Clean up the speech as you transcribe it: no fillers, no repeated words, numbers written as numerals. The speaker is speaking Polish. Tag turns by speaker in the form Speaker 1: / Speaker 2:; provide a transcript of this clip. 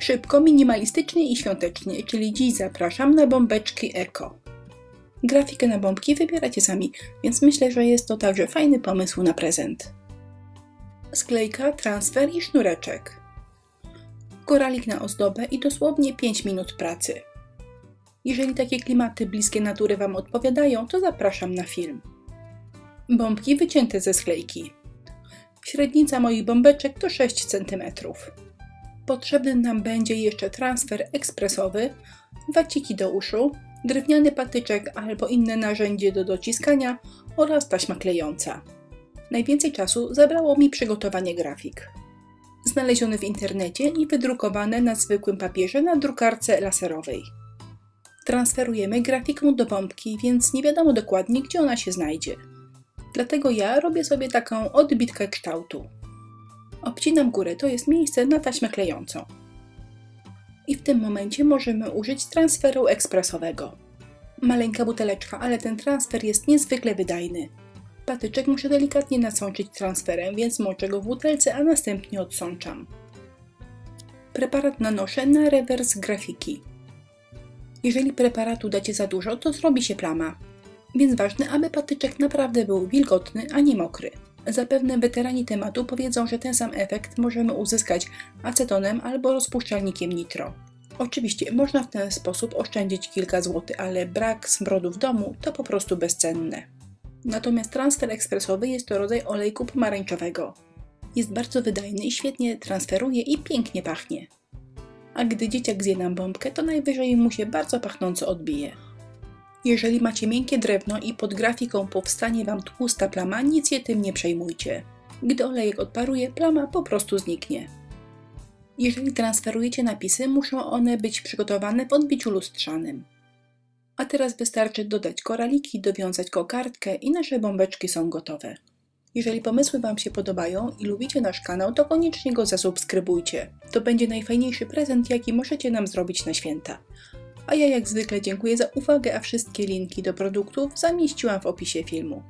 Speaker 1: Szybko, minimalistycznie i świątecznie, czyli dziś zapraszam na bombeczki eko. Grafikę na bombki wybieracie sami, więc myślę, że jest to także fajny pomysł na prezent. Sklejka, transfer i sznureczek. Koralik na ozdobę i dosłownie 5 minut pracy. Jeżeli takie klimaty bliskie natury Wam odpowiadają, to zapraszam na film. Bombki wycięte ze sklejki. Średnica moich bombeczek to 6 cm. Potrzebny nam będzie jeszcze transfer ekspresowy, waciki do uszu, drewniany patyczek albo inne narzędzie do dociskania oraz taśma klejąca. Najwięcej czasu zabrało mi przygotowanie grafik. Znalezione w internecie i wydrukowane na zwykłym papierze na drukarce laserowej. Transferujemy grafikę do bombki, więc nie wiadomo dokładnie, gdzie ona się znajdzie. Dlatego ja robię sobie taką odbitkę kształtu. Obcinam górę, to jest miejsce na taśmę klejącą. I w tym momencie możemy użyć transferu ekspresowego. Maleńka buteleczka, ale ten transfer jest niezwykle wydajny. Patyczek muszę delikatnie nasączyć transferem, więc moczę go w butelce, a następnie odsączam. Preparat nanoszę na rewers grafiki. Jeżeli preparatu dacie za dużo, to zrobi się plama. Więc ważne, aby patyczek naprawdę był wilgotny, a nie mokry. Zapewne weterani tematu powiedzą, że ten sam efekt możemy uzyskać acetonem albo rozpuszczalnikiem nitro. Oczywiście można w ten sposób oszczędzić kilka złotych, ale brak smrodu w domu to po prostu bezcenne. Natomiast transfer ekspresowy jest to rodzaj olejku pomarańczowego. Jest bardzo wydajny i świetnie transferuje i pięknie pachnie. A gdy dzieciak zje nam bombkę, to najwyżej mu się bardzo pachnąco odbije. Jeżeli macie miękkie drewno i pod grafiką powstanie Wam tłusta plama, nic się tym nie przejmujcie. Gdy olejek odparuje, plama po prostu zniknie. Jeżeli transferujecie napisy, muszą one być przygotowane w odbiciu lustrzanym. A teraz wystarczy dodać koraliki, dowiązać kokardkę i nasze bombeczki są gotowe. Jeżeli pomysły Wam się podobają i lubicie nasz kanał, to koniecznie go zasubskrybujcie. To będzie najfajniejszy prezent, jaki możecie nam zrobić na święta. A ja jak zwykle dziękuję za uwagę, a wszystkie linki do produktów zamieściłam w opisie filmu.